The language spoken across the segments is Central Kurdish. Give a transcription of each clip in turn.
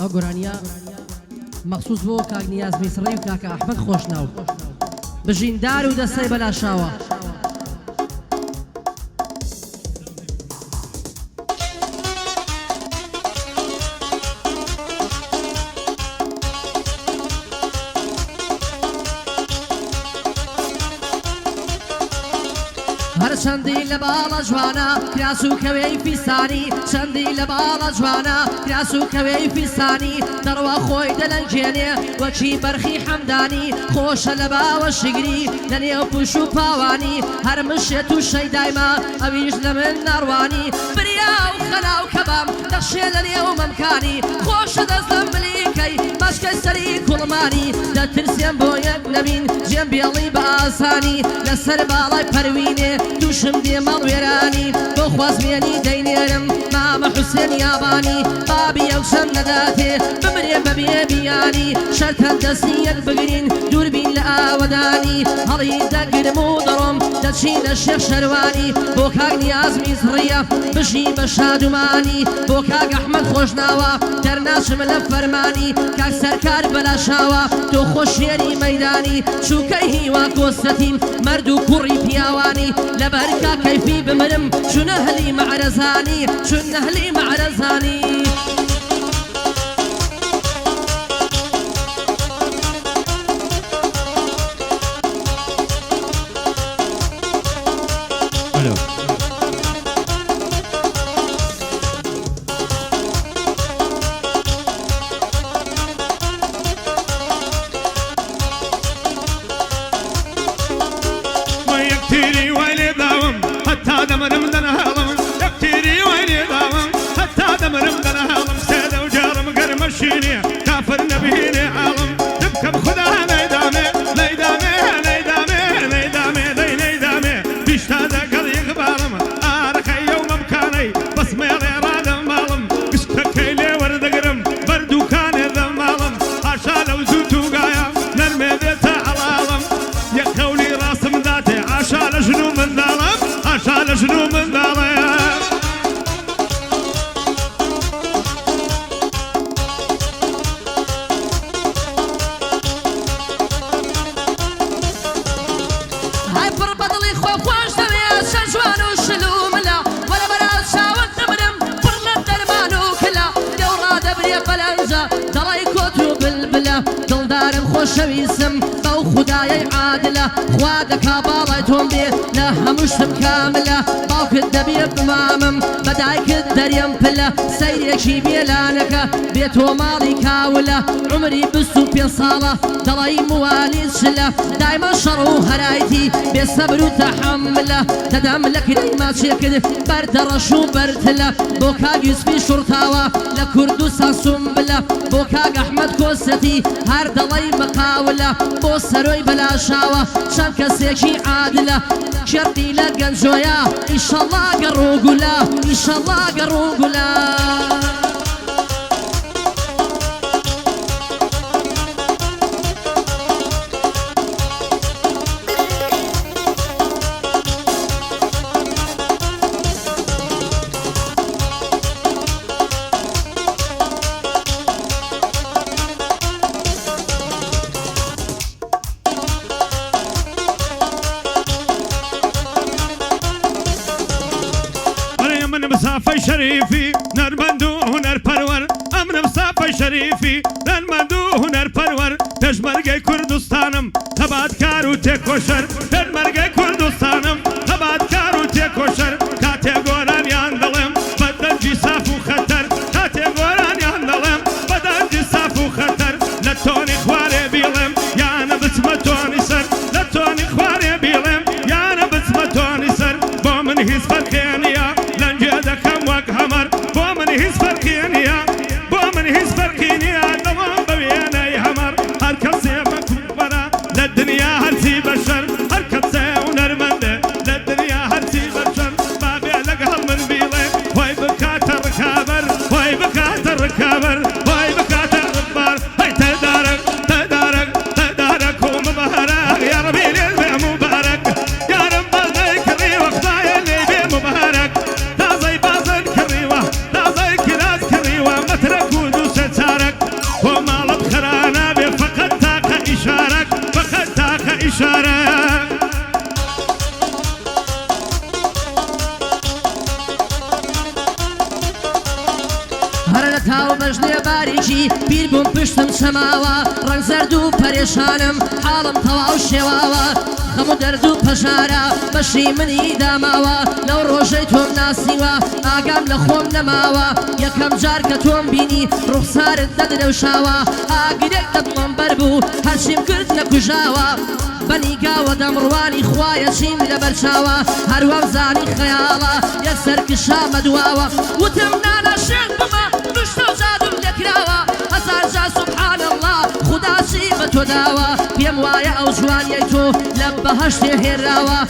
ئەو گۆرانیە مەخصوص بۆ کاک نیاز میسڕی و کاکە ئەحمەد خۆشناو بژیندار و دەستەی بەلاشاوە هەر چەندی لە باڵە جوانە کراس و کەوێی فیسانی چەندی لە باڵە جوانە کراس و کەوێی فیسانی دەڕوا خۆی دەلەنجێنێ وەکی بەرخی حەمدانی خۆشە لە باوە شگری لە نێو پوش و پاوانی هەر مشێت و شەیدایمە ئەویش لە من ناڕوانی بریا و خەلا و کەبام دەخشێ لە نێو مەمکانی خۆشە دەست لەم بلیکەی باشکەی سەری کوڵمانی دەترسێم بۆ یەک نەبین جێم بێڵی بە ئاسانی لەسەر باڵای پەروینێ تووشم دێ مەڵ وێرانی بۆ خوازمێنی دەینێرم مامە حوسێن یابانی بابی ئەو چەند نەداتێ بمرێ بەبێ بیانی شەرتەن دەستی یەک بگرین دووربین لە ئاوەدانی هەڵی دەگرم و دەڕۆم دەچینە شێخ شەروانی بۆ کاک نیاز میسڕیە بژی بە شادومانی بۆ کاک ئەحمەد خۆشناوە دەرناچم لە فەرمانی کاک سەرکار بەلاشاوە تۆ خۆشیێری مەیدانی چووکەی هیوا کۆستەتیم مەرد و کوڕی پیاوانی لەبەر کا کەیفی بمرم چون ئەهلی مەعرەزانی چون ئەهلی مەعرەزانی كافر نبيني عالم نبكم خدا نيدامي نيدامي نيدامي نيدامي نيدامي بيشتادا قلي غبالم آرخي يوم مكاني بس ميري رادم مالم قشتا كيلي ورد قرم بردو كاني ذم مالم عشا لو زوتو قايا نرمي بيتا علالم يا قولي راسم ذاتي عشا لجنو من ظالم عشا لجنو من ظالم دڵدارم خۆشەویستم بەو خودایەی عادلە خوا دەکا باڵای تۆم بێ لە هەموو شتم کاملە باوکت دەبێ بمامم بەدایکت دەرێم پلە سەیرێکی بێلانەکە بێ تۆ ماڵی کاولە عمری 25 ساڵە دەڵی موالی چلە دایمە شەڕ و هەرایەتی بێسەبر و تەحەملە دەدەم لە کرەی ماچێکرد بەردەڕەش و بەرتلە بۆ کاک یوسفی شوڕتاوە لە کوردستان سومبلە بۆ کاک ئەحمەد کۆستەتی هەر دەڵی مەقاولە بۆ سەرۆی بەلاشاوە چەند کەسێکی عادلە شێردی لە گەنجۆیە ئیشەڵڵا گەڕوگولە ئیشەڵڵا گەڕوگولە مسافة شريفي نرمندو هنر پرور امر مسافة شريفي نرمندو هنر پرور تجمرگي كردستانم تباد كارو تكوشر تجمرگي كردستانم تباد كارو تكوشر كاتي غوران ياندلم بدن جساف وخطر كاتي غوران ياندلم بدن جساف وخطر لتوني خواري بيلم يانا بسمتوني سر لتوني خواري بيلم يانا بسمتوني سر بومن هيز فرقينيا دكم وك همر بومن هيز فرقينيا بومن هيز فرقينيا دوام بويني همر هر كسي مكبرة للدنيا هرسي بشر هر كسي بەرەتاو بەژنێ باریکی بیر بووم پشتم چەماوە ڕەنگ زەرد و پەرێشانم حاڵم تەواو شێواوە خەموو دەرد و پەژارە بەشی منی داماوە لەو ڕۆژەی تۆم ناسیوە ئاگام لە خۆم نەماوە یەکەم جار کە تۆم بینی ڕوخسارت دەدرەوشاوە ئاگرێک دەدڵم بەر بوو هەرچیم کرد نەکوژاوە بەنیگاوە دەمڕوانی خوایە چیم لە بەرچاوە هەروەم زانی خەیاڵە یەکسەر کشامە دواوە وتم نانە شێت بمە دوشتە و جادم لێکراوە هەزار جا سوبحان الله خوداچی بە تۆ داوە پێم وایە ئەو جوانیەی تۆ لە بەهەشتێ هێراوە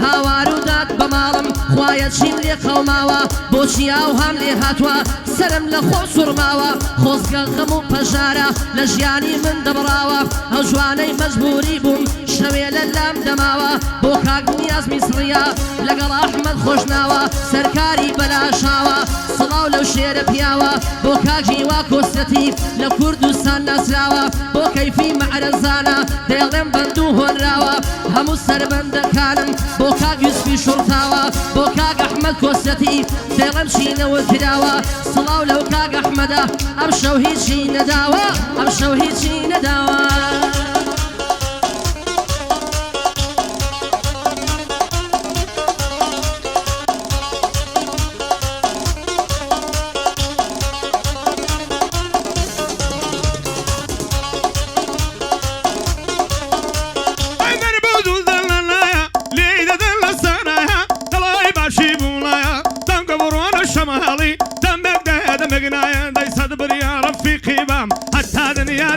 هاوار و داد بە ماڵم خوایە چیم لێ قەوماوە بۆچی ئاو هەم لێ هاتووە سرم لە خۆ سوڕماوە خۆزگە غەم و پەژارە لە ژیانی من دەبڕاوە ئەو جوانەی مەجبوری بووم شەوێ لە لام دەماوە بۆ کاک نیاز میسڕیە لەگەڵ ئەحمەد خۆشناوە سەرکاری بەلاشاوە سڵاو لەو شێرە پیاوە بۆ کاکی وا کۆستەتی لە کوردستان ناسراوە بۆ کەیفی مەعرەزانە دێڵێم بەند و هۆنراوە هەموو سەربەندەکانم بۆ کاک یوسفی شوڕتاوە بۆ کاک ئەحمەد کۆستەتی دێڵێم چینەوە کراوە سڵاو لەو کاک ئەحمەدە ئەم شەو هیچی نەداوە ئەم شەو هیچی نەداوە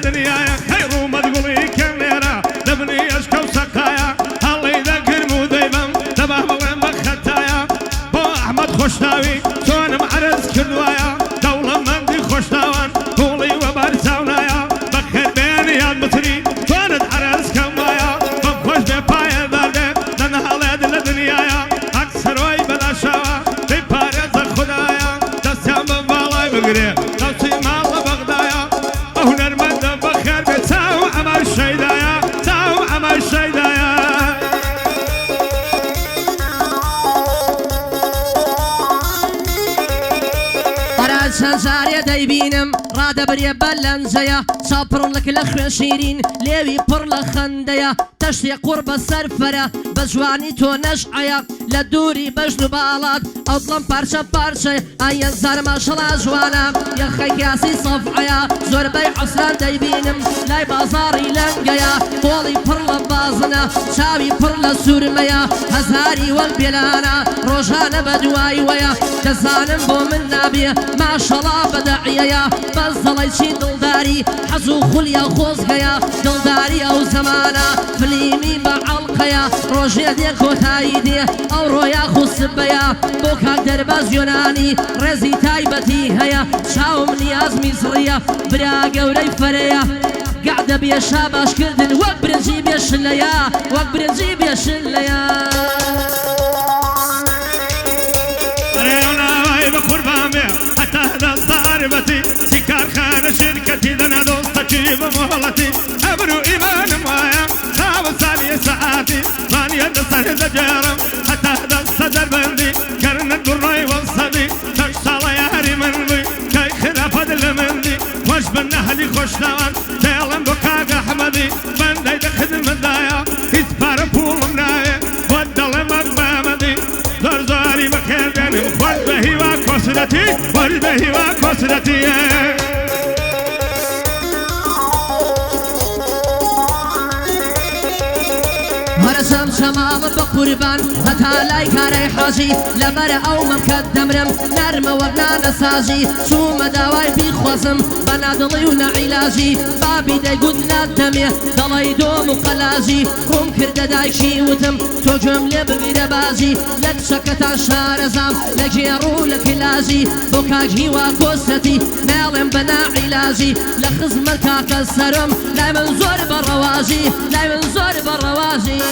دنيايا خير ما تقولي كم ليرة لبني اشكو سقايا هاللي ذكر مو دايما تباه وين بختايا بو احمد خوشناوي شون معرز كردوايا دولة مندي خوشناوان طولي وبرساونايا بخير بيني يا المتري شون عرز كمايا بخوش ببايا دارده لانها ليد لدنيايا اكثر وي بلا شاوا ببارز خدايا دستيان ببالاي بقري دوسي مال بغدايا هنر مند بخير بتاو عمل شيدايا تاو عمل شيدايا قرار سنزاري دايبينم راد بري بلنزيا صبر لك لخ شيرين ليوي بر لخنديا تشتي قرب السرفرة بجواني تو نشعيا لدوري بجنو بالات اطلم بارشا بارشا اين زار ما شلا جوانا يا خياسي صفعيا زور بي حسان دايبينم لاي بازاري لنقيا بولي بر لبازنا شاوي بر لسورميا هزاري والبلانا روجانا بدواي ويا دزانم بو من نابي ما شلا بدعيا بزلي شي دلداري حزو خليا خوزقيا دلداري او زمانا فليمي بعلقيا روجي ديك وتايدي او رويا خصبيا بوكاك درباز يوناني رزي تايبتي هيا شاوم نياز مصرية برا قوري فريا قاعدة بيا شاباش كردن وك برنجي بيا شليا وك برنجي بيا شليا حتى هذا ضاربتي سكار خان شركتي لنا دوستي بمهلتي أبرو إيمان مايا خاو ثانية ساعاتي ثانية دسانة دجارم حتى هذا الصدر بندي كرن الدري والصدي تشتغل ياري مني كي خلافة المندي وش بالنهلي خوشنوان تيلم بكاك أحمدي بندي دخدم الدايا إسبار بول منايا ودل مقبامدي زرزاري بخير جانب والبهي وكسرتي والبهي وكسرتي هرسم شمام بقربان هتا لاي كاري حاجي لبر او ممكد دمرم نرم وبنا نساجي شو مداواي بيخوزم بنا دلي ونا علاجي بابي داي قدنا دمي دلي دوم وقلاجي قوم كرد دايشي وتم تو جملة بغير بازي لك شكتا شارزام لجيرو لك لاجي بوكاجي وكوستي مالم بنا علاجي لخزم الكاك السرم لا من زور برواجي لا من زور برواجي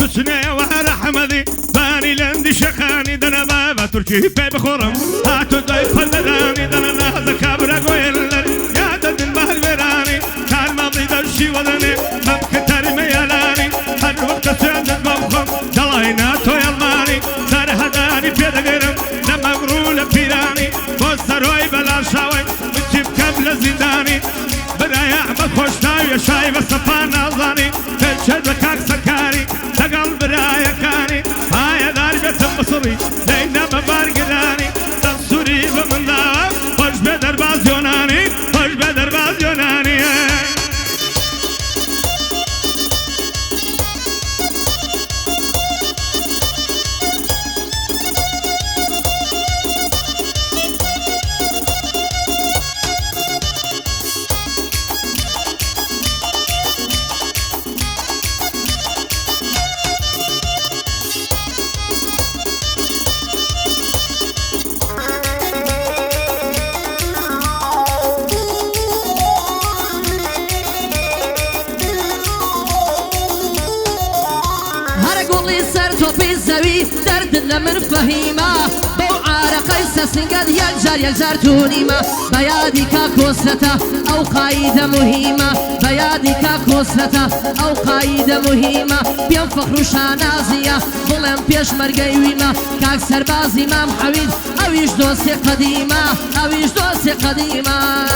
حسني ورحمدي باني لندي شخاني دنا بابا تركي في بخورم هاتو ضيف الدغاني دنا نهض كابرا قويلر يا دد المهل بيراني كان ماضي دشي وذني ممكن ترمي يلاني هر وقت سعدت بوخم دلاينا تو يلماني دار هداني في دقرم لما قرول بيراني بوستروي بلا شاوي بتجيب قبل زنداني برايا احمد خوشناوي شاي بصفا نظاني تنشد بكاك سكاري تقل برايا كاني هاي دار بيتم مصري لينا مبارقداني تنصري بمن داوة خوش بدر باز يوناني خوش بدر باز يوناني درد لمن فهيمة بو عارقي سسنقد يجار تونيمة بيادي كاكوسلتا أو قايدة مهمة بيادي كاكوسلتا أو قايدة مهمة بيان فخر شانازية ظلم بيش مرقيويمة كاك سربازي مام حويد أويش دوسي قديمة أويش دوسي قديمة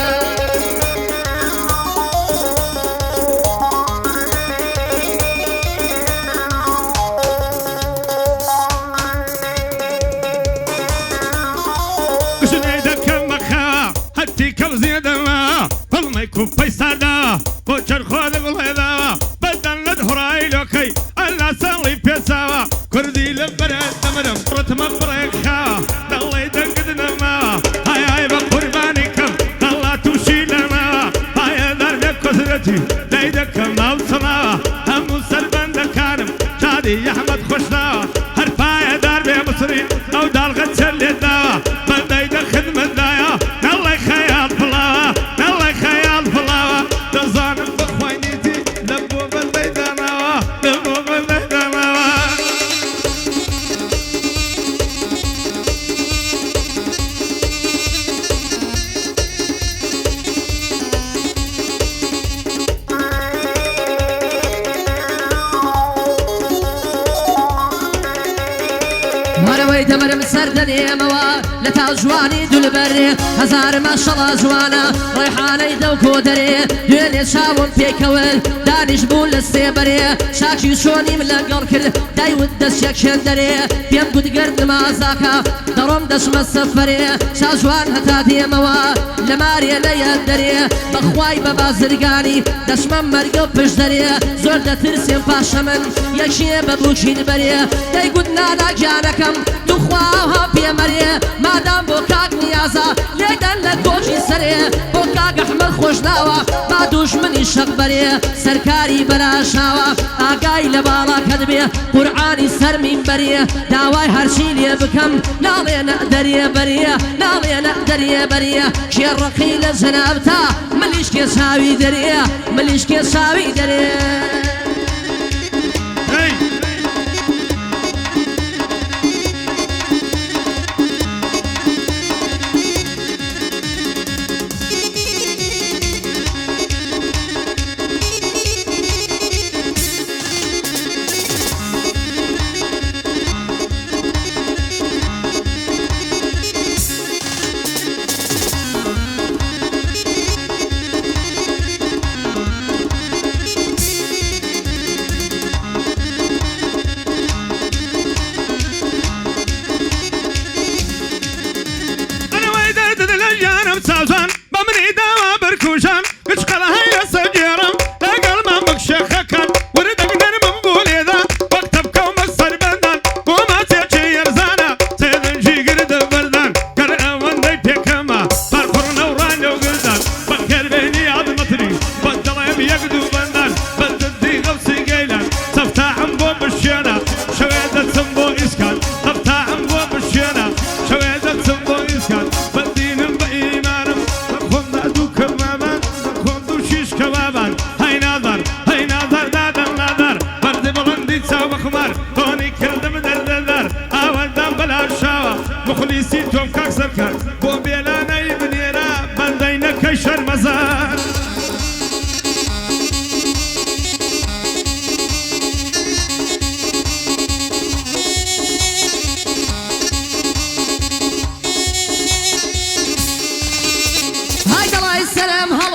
كوباي سادا بوشر خود قليدا بدل ندهراي لوكي الله سالي بيساوا كردي لبرد دمرم رتم بريخا دلي دقدنا ما هاي بقربانكم الله توشي لنا هاي درب كسرتي ليدك ما وصنا هم سربن دكانم شادي احمد خوشنا هرفاي درب مصري او دالغت سلي داوا بدي خدمه دايا الله خيال فلا الله خيال فلا تزانم بخوينيتي لبو بالبيدانا لبو بالبيدانا مروي دمرم سردني موا لتا جواني دول بري هزار ما شاء الله جوانا ريحاني دوكو دري دويني شاون بيكول دانيش بول السيبري شاكي شوني من لقر كل داي ودس يكشن دري بيم قد قرد ما زاكا دروم دش مسفري شاجوان هتاتي موا لماري ليا دري بخواي ببازرقاني دش من مرقب بش دري زور دا ترسيم باشمن يكشي ببوشي البري داي قد نانا جانكم دخواها بيمري مادام بوكاك نيازا ليدن لكوشي سري بوكاك احمد خوشناوا ما دوشمني شغبري سركاري بلاشاوا آقاي لبالا كدبي قرعاني سر من بري داواي هرشي لي بكم ناضي نقدري بري ناضي نقدري بري شير رقيل جنابتا مليش كي ساوي دري مليش كي ساوي دري سازان بمني دوا بركوشان كشقلا هي سجيرم لقل ما مكشخ كان وردك نرم بولي ذا وقتب كوم السربندان وما تيجي يرزانا سيدن جي قرد بردان قرأ وندي بيكما فرفر نوران لو قردان بكر بيني عد مطري بدل يقدو بندان بددي غوصي قيلان سفتا عمبو بالشينا شويدة سنبو إسكان سفتا عمبو بالشينا شويدة سنبو إسكان بدين بإيمانم خذنا دوك المامان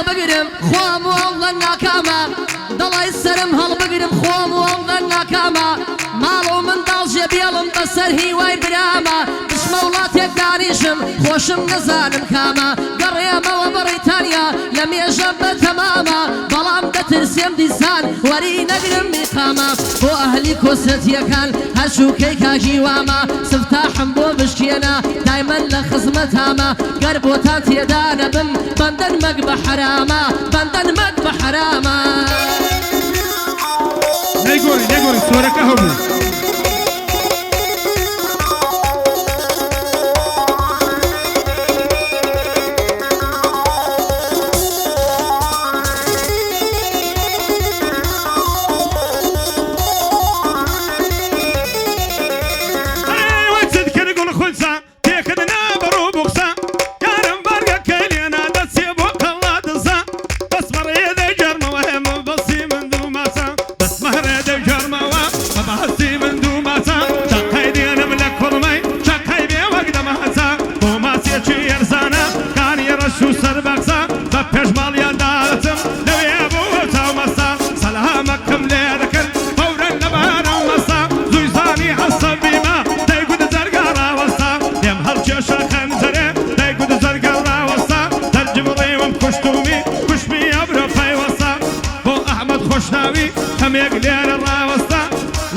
بقرم خوام والله ناكاما دڵی سرم هەڵبگرم خۆم وەڵدە ناکامە ماڵ و منداڵ جێبێڵم بەسەر هیوای برامە دشمە وڵاتێک دانیشم خۆشم نەزانم کامە گەڕێمەوە بەڕیتانیا لە مێژە بەتەمامە بەڵام دەترسێم دیسان وەری نەگرم میقامە بۆ ئەهلی کۆسەتیەکان هەرچووکەی کاژی وامە سفتاحم بۆ بشکێنە دایمەن لە خزمەتامە گەر بۆتان تێدا نەبم بەندەن مەک بە حرامە بەندەن مەک بە حرامە نەیگۆڕی سۆرەکە هەبوو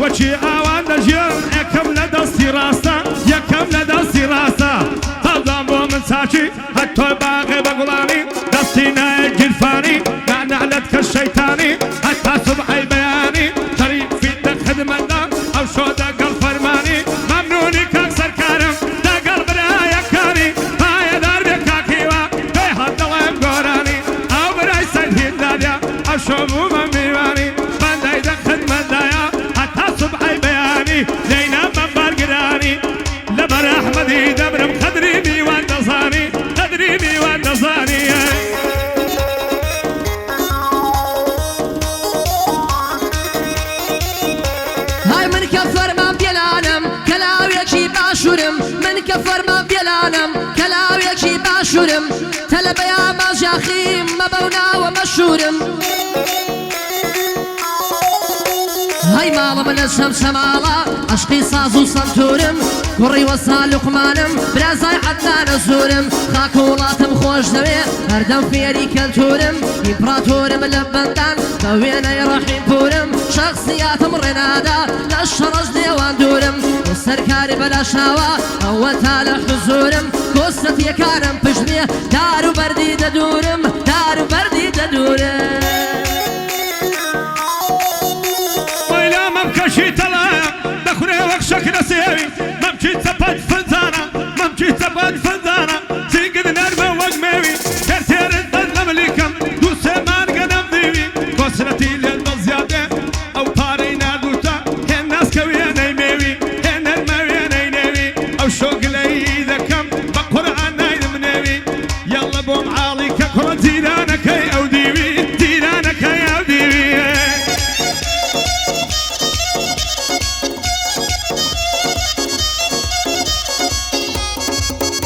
وشي اوان دجير يكم لدستي راستا يكم لدستي راستا طلبان بو من ساشي حتى باغي بقلاني دستينا الجلفاني مع نعلتك الشيطاني حتى صبحي بياني طريق في خدمة او شو دقل فرماني ممنوني كاكسر كارم دقل برايا كاني هاي دار بكاكيوا في حد الله مقوراني او براي سيد هنداديا او شو مو مميواني بانداي دخل مدايا لينا بمبار قراني لبر احمدي دبرم قدري ميوان نصاني قدري ميوان نصاني هاي من كفر ما بيلانم كلاويكي باشورم من كفر ما بيلانم كلاويكي باشورم تلبى يا مجاخيم مبونا ومشورم هاي ماڵە من لەشەم شەماڵە عشقی ساز و سەنتورم کوڕی وەسا لوقمانم برازای عەدنانە زورم خاک و وڵاتم خۆش دەوێ هەردەم فێری کەلتورم ئیمپراتۆرم لە بەندان بە وێنەی ڕەحیم پورم شەخسیاتم ڕێنادا لە شەڕەش نێوان دوورم و سەرکاری بەلاشاوە ئەوە تا لە حزورم کۆستەتیەکانم پشتێ دار و بەردی دەدوم